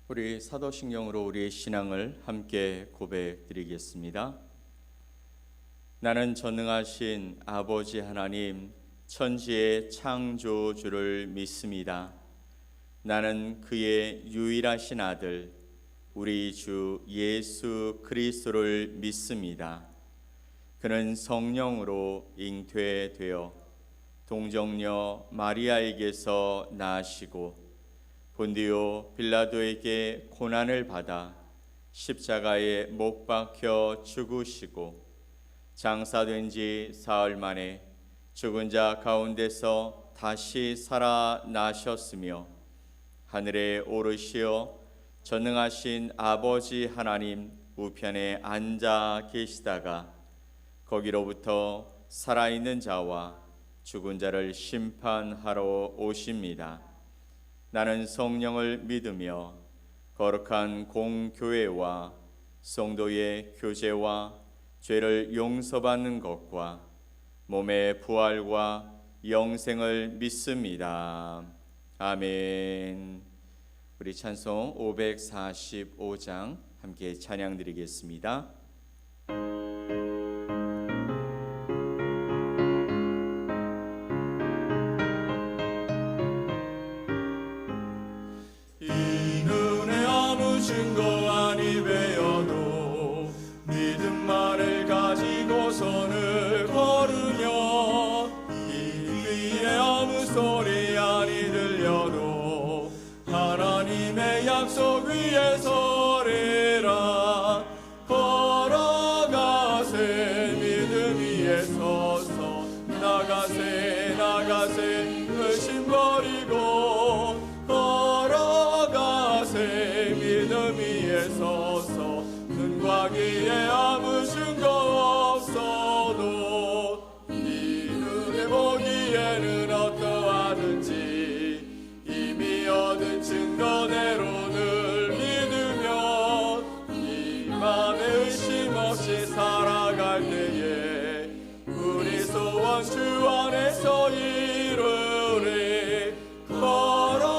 우리 사도신경으로 우리의 신앙을 함께 고백드리겠습니다. 나는 전능하신 아버지 하나님 천지의 창조주를 믿습니다. 나는 그의 유일하신 아들 우리 주 예수 그리스도를 믿습니다. 그는 성령으로 잉태되어 동정녀 마리아에게서 나시고 본디오 빌라도에게 고난을 받아 십자가에 못 박혀 죽으시고 장사된 지 사흘 만에 죽은 자 가운데서 다시 살아나셨으며 하늘에 오르시어 전능하신 아버지 하나님 우편에 앉아 계시다가 거기로부터 살아있는 자와 죽은 자를 심판하러 오십니다. 나는 성령을 믿으며 거룩한 공교회와 성도의 교제와 죄를 용서받는 것과 몸의 부활과 영생을 믿습니다. 아멘. 우리 찬송 545장 함께 찬양 드리겠습니다. 증거 아니 배어도 믿음만을 가지고 선을 걸으며 이 위에 아무 소리 아니 들려도 하나님의 약속 위에 서리라. 걸어가세 믿음 위에 서서 나가세 나가세 의심 버리고 걸어가세 믿음 위에 서서 눈과 귀에 아무 증거 없어도 이 눈에 보기에는 어떠하든지 이미 얻은 증거대로 늘 믿으며 이 맘에 의심 없이 살아갈 때에 우리 소원 주 안에서 이루리.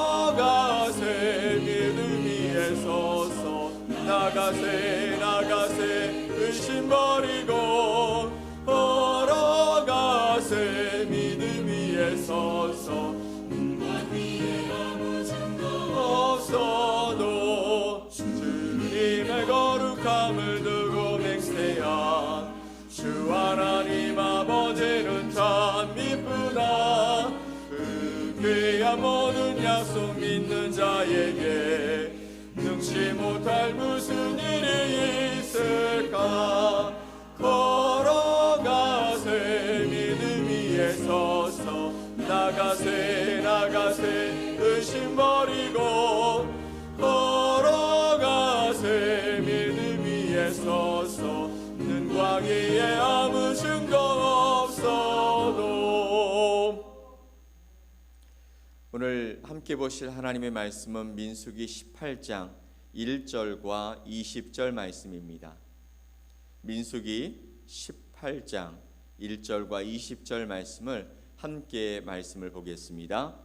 걸어가세 믿음 위에 서서 나가세 나가세 의심 버리고 걸어가세 믿음 위에 서서 눈과 귀에 아무 증거 없어도 주님의 거룩함을 두고 맹세한 주 하나님 아버지는 참 미쁘다. 그 귀한 모든 약속 믿는 자에게 능치 못할 무슨 일이 있을까. 걸어가세 믿음 위에 서서 나가세 나가세 의심 버리고 걸어가세 믿음 위에 서서 눈과 귀에 아무 증거 없어도. 오늘 함께 보실 하나님의 말씀은 민수기 18장 1절과 20절 말씀입니다. 민수기 18장 1절과 20절 말씀을 함께 말씀을 보겠습니다.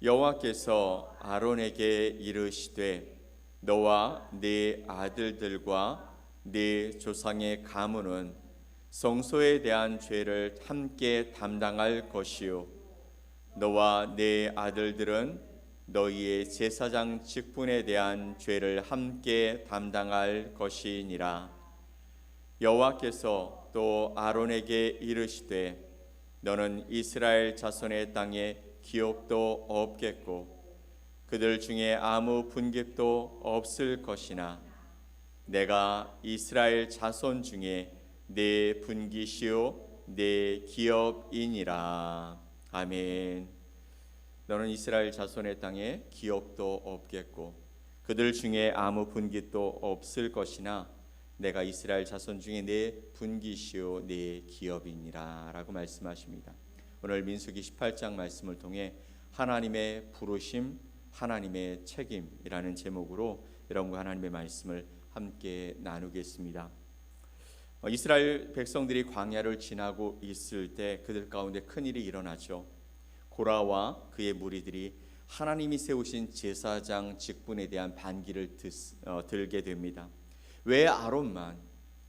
여호와께서 아론에게 이르시되 너와 네 아들들과 네 조상의 가문은 성소에 대한 죄를 함께 담당할 것이요 너와 네 아들들은 너희의 제사장 직분에 대한 죄를 함께 담당할 것이니라. 여호와께서 또 아론에게 이르시되 너는 이스라엘 자손의 땅에 기업도 없겠고 그들 중에 아무 분깃도 없을 것이나 내가 이스라엘 자손 중에 네 분깃이요 네 기업이니라. 아멘. 너는 이스라엘 자손의 땅에 기업도 없겠고 그들 중에 아무 분깃도 없을 것이나 내가 이스라엘 자손 중에 내 분깃이요 내 기업이니라 라고 말씀하십니다. 오늘 민수기 18장 말씀을 통해 하나님의 부르심, 하나님의 책임이라는 제목으로 여러분과 하나님의 말씀을 함께 나누겠습니다. 이스라엘 백성들이 광야를 지나고 있을 때 그들 가운데 큰일이 일어나죠. 고라와 그의 무리들이 하나님이 세우신 제사장 직분에 대한 반기를 들게 됩니다. 왜 아론만,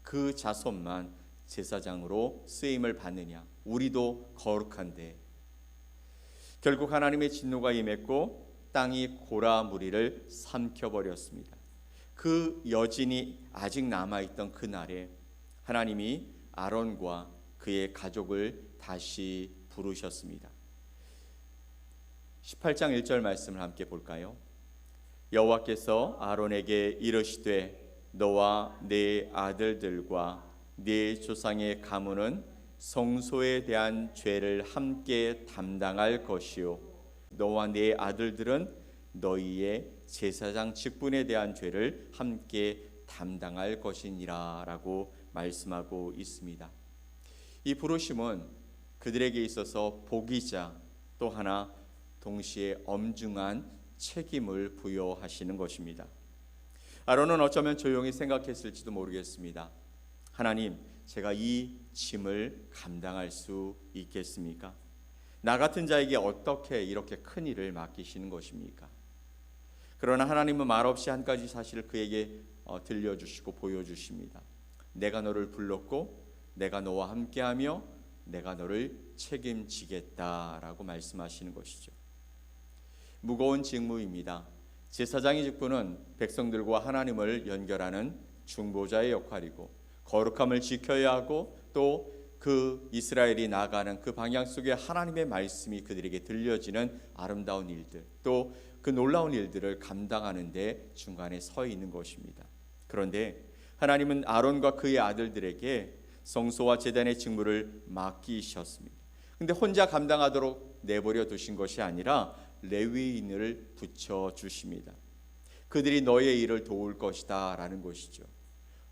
그 자손만 제사장으로 쓰임을 받느냐? 우리도 거룩한데. 결국 하나님의 진노가 임했고 땅이 고라 무리를 삼켜버렸습니다. 그 여진이 아직 남아있던 그날에 하나님이 아론과 그의 가족을 다시 부르셨습니다. 18장 1절 말씀을 함께 볼까요? 여호와께서 아론에게 이르시되 너와 네 아들들과 네 조상의 가문은 성소에 대한 죄를 함께 담당할 것이요 너와 네 아들들은 너희의 제사장 직분에 대한 죄를 함께 담당할 것이니라 라고 말씀하고 있습니다. 이 부르심은 그들에게 있어서 복이자 또 하나 동시에 엄중한 책임을 부여하시는 것입니다. 아론은 어쩌면 조용히 생각했을지도 모르겠습니다. 하나님, 제가 이 짐을 감당할 수 있겠습니까? 나 같은 자에게 어떻게 이렇게 큰 일을 맡기시는 것입니까? 그러나 하나님은 말없이 한 가지 사실을 그에게 들려주시고 보여주십니다. 내가 너를 불렀고 내가 너와 함께하며 내가 너를 책임지겠다라고 말씀하시는 것이죠. 무거운 직무입니다. 제사장의 직분은 백성들과 하나님을 연결하는 중보자의 역할이고 거룩함을 지켜야 하고 또 그 이스라엘이 나아가는 그 방향 속에 하나님의 말씀이 그들에게 들려지는 아름다운 일들 또 그 놀라운 일들을 감당하는 데 중간에 서 있는 것입니다. 그런데 하나님은 아론과 그의 아들들에게 성소와 제단의 직무를 맡기셨습니다. 근데 혼자 감당하도록 내버려 두신 것이 아니라 레위인을 붙여 주십니다. 그들이 너의 일을 도울 것이다 라는 것이죠.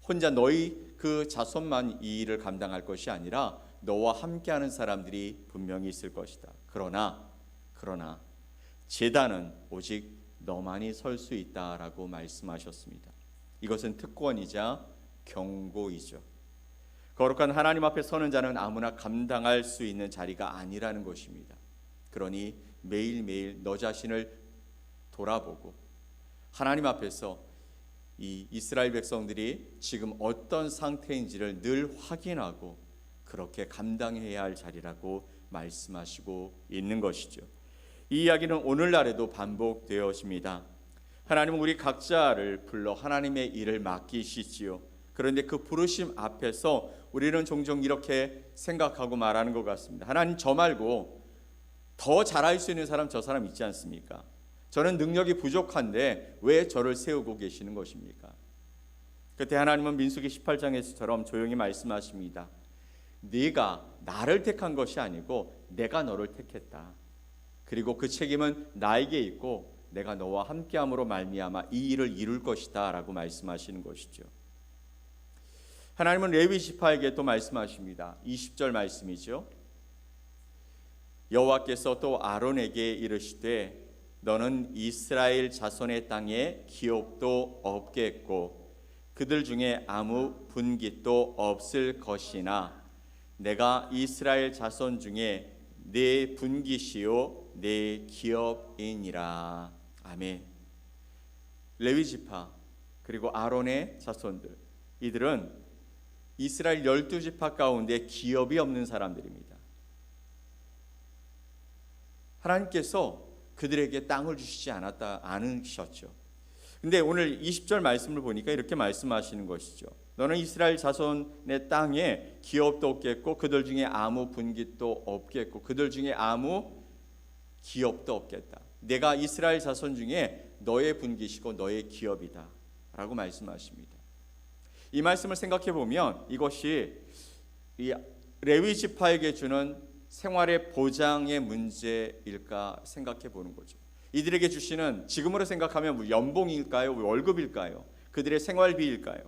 혼자 너희 그 자손만 이 일을 감당할 것이 아니라 너와 함께하는 사람들이 분명히 있을 것이다. 그러나 제단은 오직 너만이 설 수 있다라고 말씀하셨습니다. 이것은 특권이자 경고이죠. 거룩한 하나님 앞에 서는 자는 아무나 감당할 수 있는 자리가 아니라는 것입니다. 그러니 매일매일 너 자신을 돌아보고 하나님 앞에서 이 이스라엘 백성들이 지금 어떤 상태인지를 늘 확인하고 그렇게 감당해야 할 자리라고 말씀하시고 있는 것이죠. 이 이야기는 오늘날에도 반복되어집니다. 하나님은 우리 각자를 불러 하나님의 일을 맡기시지요. 그런데 그 부르심 앞에서 우리는 종종 이렇게 생각하고 말하는 것 같습니다. 하나님, 저 말고 더 잘할 수 있는 사람, 저 사람 있지 않습니까? 저는 능력이 부족한데 왜 저를 세우고 계시는 것입니까? 그때 하나님은 민수기 18장에서처럼 조용히 말씀하십니다. 네가 나를 택한 것이 아니고 내가 너를 택했다. 그리고 그 책임은 나에게 있고 내가 너와 함께함으로 말미암아 이 일을 이룰 것이다 라고 말씀하시는 것이죠. 하나님은 레위 지파에게 또 말씀하십니다. 20절 말씀이죠. 여호와께서 또 아론에게 이르시되 너는 이스라엘 자손의 땅에 기업도 없겠고 그들 중에 아무 분깃도 없을 것이나 내가 이스라엘 자손 중에 내 분깃이요 내 기업이니라. 아멘. 레위 지파 그리고 아론의 자손들, 이들은 이스라엘 12지파 가운데 기업이 없는 사람들입니다. 하나님께서 그들에게 땅을 주시지 않으셨죠. 근데 오늘 20절 말씀을 보니까 이렇게 말씀하시는 것이죠. 너는 이스라엘 자손의 땅에 기업도 없겠고 그들 중에 아무 분깃도 없겠고 그들 중에 아무 기업도 없겠다. 내가 이스라엘 자손 중에 너의 분깃이고 너의 기업이다 라고 말씀하십니다. 이 말씀을 생각해 보면 이것이 이 레위 지파에게 주는 생활의 보장의 문제일까 생각해 보는 거죠. 이들에게 주시는, 지금으로 생각하면 연봉일까요? 월급일까요? 그들의 생활비일까요?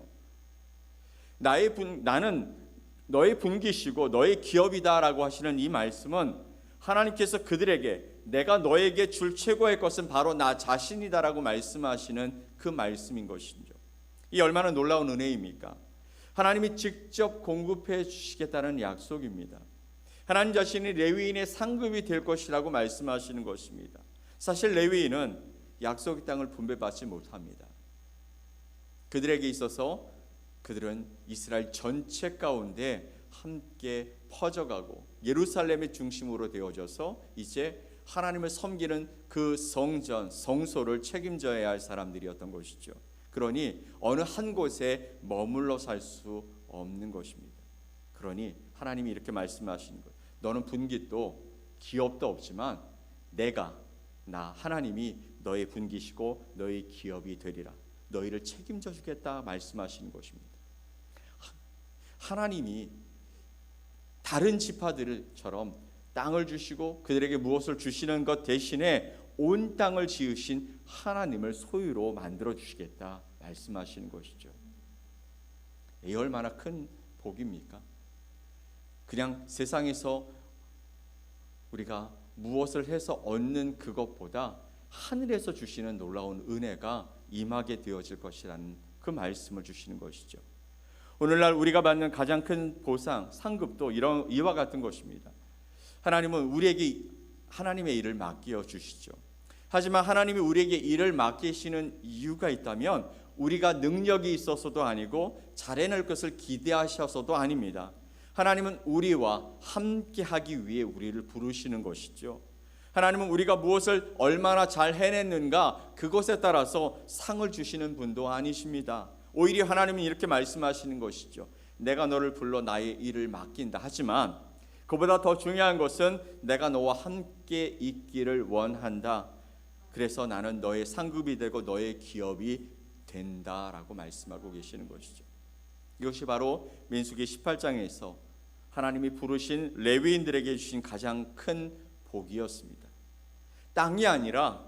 나는 너의 분깃이고 너의 기업이다라고 하시는 이 말씀은 하나님께서 그들에게 내가 너에게 줄 최고의 것은 바로 나 자신이다라고 말씀하시는 그 말씀인 것이죠. 이 얼마나 놀라운 은혜입니까? 하나님이 직접 공급해 주시겠다는 약속입니다. 하나님 자신이 레위인의 상급이 될 것이라고 말씀하시는 것입니다. 사실 레위인은 약속의 땅을 분배받지 못합니다. 그들에게 있어서 그들은 이스라엘 전체 가운데 함께 퍼져가고 예루살렘의 중심으로 되어져서 이제 하나님을 섬기는 그 성전, 성소를 책임져야 할 사람들이었던 것이죠. 그러니 어느 한 곳에 머물러 살 수 없는 것입니다. 그러니 하나님이 이렇게 말씀하시는 거예요. 너는 분깃도 기업도 없지만 나 하나님이 너의 분깃이고 너의 기업이 되리라. 너희를 책임져 주겠다 말씀하시는 것입니다. 하나님이 다른 지파들처럼 땅을 주시고 그들에게 무엇을 주시는 것 대신에 온 땅을 지으신 하나님을 소유로 만들어 주시겠다 말씀하시는 것이죠. 이 얼마나 큰 복입니까? 그냥 세상에서 우리가 무엇을 해서 얻는 그것보다 하늘에서 주시는 놀라운 은혜가 임하게 되어질 것이라는 그 말씀을 주시는 것이죠. 오늘날 우리가 받는 가장 큰 보상, 상급도 이와 같은 것입니다. 하나님은 우리에게 하나님의 일을 맡겨 주시죠. 하지만 하나님이 우리에게 일을 맡기시는 이유가 있다면 우리가 능력이 있어서도 아니고 잘해낼 것을 기대하셔서도 아닙니다. 하나님은 우리와 함께하기 위해 우리를 부르시는 것이죠. 하나님은 우리가 무엇을 얼마나 잘 해냈는가 그것에 따라서 상을 주시는 분도 아니십니다. 오히려 하나님은 이렇게 말씀하시는 것이죠. 내가 너를 불러 나의 일을 맡긴다. 하지만 그보다 더 중요한 것은 내가 너와 함께 있기를 원한다. 그래서 나는 너의 상급이 되고 너의 기업이 된다라고 말씀하고 계시는 것이죠. 이것이 바로 민수기 18장에서 하나님이 부르신 레위인들에게 주신 가장 큰 복이었습니다. 땅이 아니라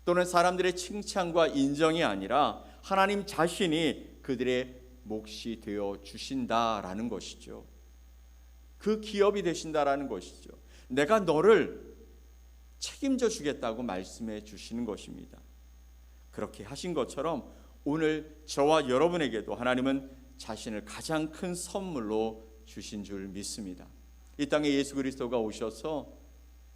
또는 사람들의 칭찬과 인정이 아니라 하나님 자신이 그들의 몫이 되어 주신다라는 것이죠. 그 기업이 되신다라는 것이죠. 내가 너를 책임져 주겠다고 말씀해 주시는 것입니다. 그렇게 하신 것처럼 오늘 저와 여러분에게도 하나님은 자신을 가장 큰 선물로 주신 줄 믿습니다. 이 땅에 예수 그리스도가 오셔서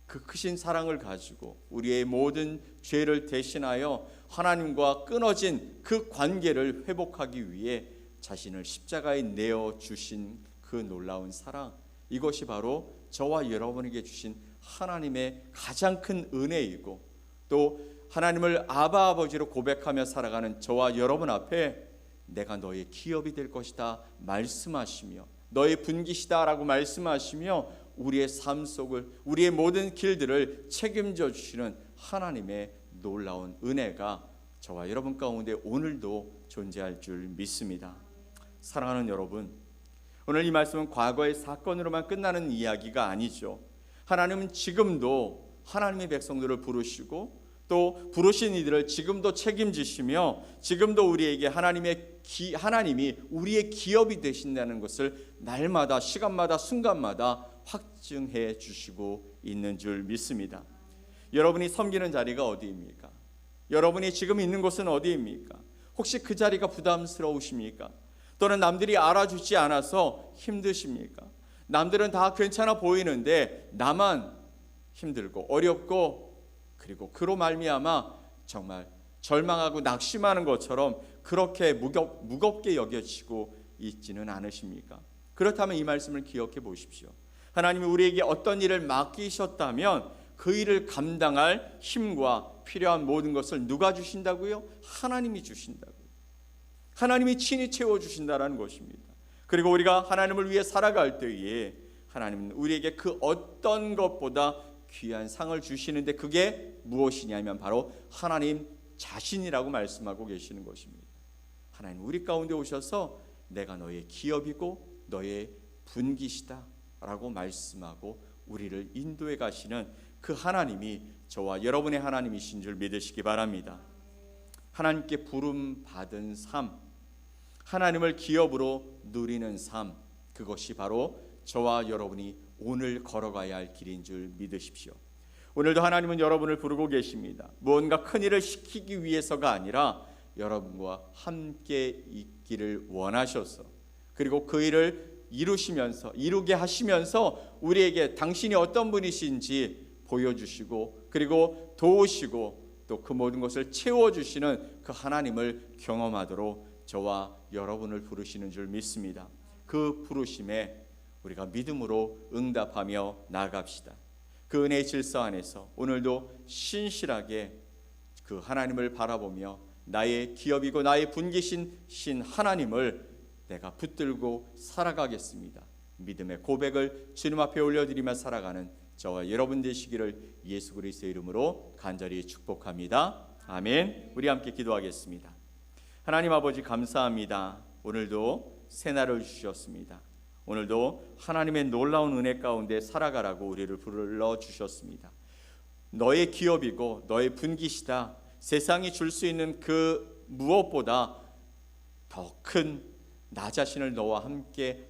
그 크신 사랑을 가지고 우리의 모든 죄를 대신하여 하나님과 끊어진 그 관계를 회복하기 위해 자신을 십자가에 내어 주신 그 놀라운 사랑, 이것이 바로 저와 여러분에게 주신 하나님의 가장 큰 은혜이고 또 하나님을 아바 아버지로 고백하며 살아가는 저와 여러분 앞에 내가 너의 기업이 될 것이다 말씀하시며 너의 분깃이다라고 말씀하시며 우리의 삶 속을 우리의 모든 길들을 책임져 주시는 하나님의 놀라운 은혜가 저와 여러분 가운데 오늘도 존재할 줄 믿습니다. 사랑하는 여러분, 오늘 이 말씀은 과거의 사건으로만 끝나는 이야기가 아니죠. 하나님은 지금도 하나님의 백성들을 부르시고 또 부르신 이들을 지금도 책임지시며 지금도 우리에게 하나님이 우리의 기업이 되신다는 것을 날마다 시간마다 순간마다 확증해 주시고 있는 줄 믿습니다. 여러분이 섬기는 자리가 어디입니까? 여러분이 지금 있는 곳은 어디입니까? 혹시 그 자리가 부담스러우십니까? 또는 남들이 알아주지 않아서 힘드십니까? 남들은 다 괜찮아 보이는데 나만 힘들고 어렵고 그리고 그로 말미암아 정말 절망하고 낙심하는 것처럼 그렇게 무겁게 여겨지고 있지는 않으십니까? 그렇다면 이 말씀을 기억해 보십시오. 하나님이 우리에게 어떤 일을 맡기셨다면 그 일을 감당할 힘과 필요한 모든 것을 누가 주신다고요? 하나님이 주신다고요. 하나님이 친히 채워주신다는 것입니다. 그리고 우리가 하나님을 위해 살아갈 때에 하나님은 우리에게 그 어떤 것보다 귀한 상을 주시는데 그게 무엇이냐면 바로 하나님 자신이라고 말씀하고 계시는 것입니다. 하나님 우리 가운데 오셔서 내가 너의 기업이고 너의 분깃이다 라고 말씀하고 우리를 인도해 가시는 그 하나님이 저와 여러분의 하나님이신 줄 믿으시기 바랍니다. 하나님께 부름 받은 삶, 하나님을 기업으로 누리는 삶, 그것이 바로 저와 여러분이 오늘 걸어가야 할 길인 줄 믿으십시오. 오늘도 하나님은 여러분을 부르고 계십니다. 무언가 큰 일을 시키기 위해서가 아니라 여러분과 함께 있기를 원하셔서 그리고 그 일을 이루게 하시면서 우리에게 당신이 어떤 분이신지 보여주시고 그리고 도우시고 또 그 모든 것을 채워주시는 그 하나님을 경험하도록 저와 여러분을 부르시는 줄 믿습니다. 그 부르심에 우리가 믿음으로 응답하며 나아갑시다. 그 은혜의 질서 안에서 오늘도 신실하게 그 하나님을 바라보며 나의 기업이고 나의 분기신 하나님을 내가 붙들고 살아가겠습니다. 믿음의 고백을 주님 앞에 올려드리며 살아가는 저와 여러분 되시기를 예수 그리스도의 이름으로 간절히 축복합니다. 아멘. 우리 함께 기도하겠습니다. 하나님 아버지 감사합니다. 오늘도 새날을 주셨습니다. 오늘도 하나님의 놀라운 은혜 가운데 살아가라고 우리를 불러주셨습니다. 너의 기업이고 너의 분기시다. 세상이 줄 수 있는 그 무엇보다 더 큰 나 자신을 너와 함께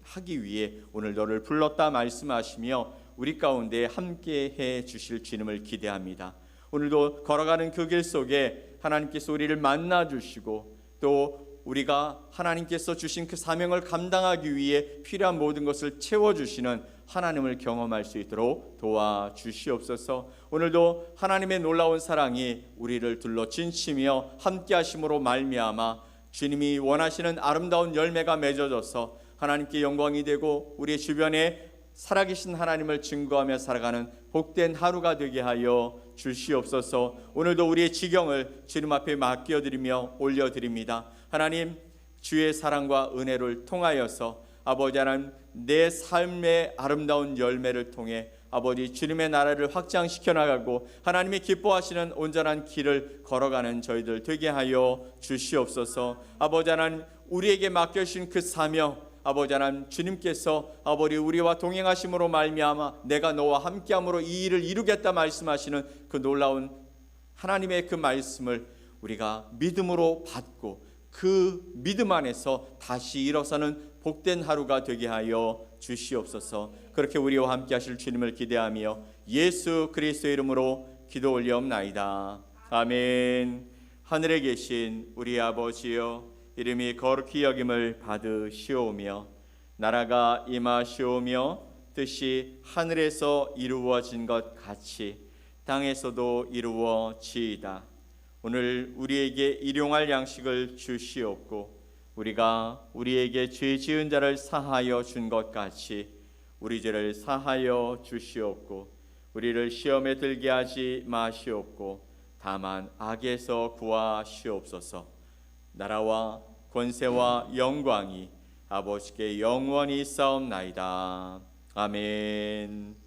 하기 위해 오늘 너를 불렀다 말씀하시며 우리 가운데 함께 해 주실 주님을 기대합니다. 오늘도 걸어가는 그 길 속에 하나님께서 우리를 만나 주시고 또 우리가 하나님께서 주신 그 사명을 감당하기 위해 필요한 모든 것을 채워주시는 하나님을 경험할 수 있도록 도와주시옵소서. 오늘도 하나님의 놀라운 사랑이 우리를 둘러 진치며 함께 하심으로 말미암아 주님이 원하시는 아름다운 열매가 맺어져서 하나님께 영광이 되고 우리의 주변에 살아계신 하나님을 증거하며 살아가는 복된 하루가 되게 하여 주시옵소서. 오늘도 우리의 지경을 주님 앞에 맡겨드리며 올려드립니다. 하나님 주의 사랑과 은혜를 통하여서 아버지 하나님 내 삶의 아름다운 열매를 통해 아버지 주님의 나라를 확장시켜 나가고 하나님이 기뻐하시는 온전한 길을 걸어가는 저희들 되게 하여 주시옵소서. 아버지 하나님 우리에게 맡겨주신 그 사명 아버지 하나님 주님께서 아버지 우리와 동행하심으로 말미암아 내가 너와 함께함으로 이 일을 이루겠다 말씀하시는 그 놀라운 하나님의 그 말씀을 우리가 믿음으로 받고 그 믿음 안에서 다시 일어서는 복된 하루가 되게 하여 주시옵소서. 그렇게 우리와 함께 하실 주님을 기대하며 예수 그리스도의 이름으로 기도 올리옵나이다. 아멘. 하늘에 계신 우리 아버지여 이름이 거룩히 여김을 받으시오며 나라가 임하시오며 뜻이 하늘에서 이루어진 것 같이 땅에서도 이루어지이다. 오늘 우리에게 일용할 양식을 주시옵고 우리가 우리에게 죄 지은 자를 사하여 준 것 같이 우리 죄를 사하여 주시옵고 우리를 시험에 들게 하지 마시옵고 다만 악에서 구하시옵소서. 나라와 권세와 영광이 아버지께 영원히 있사옵나이다. 아멘.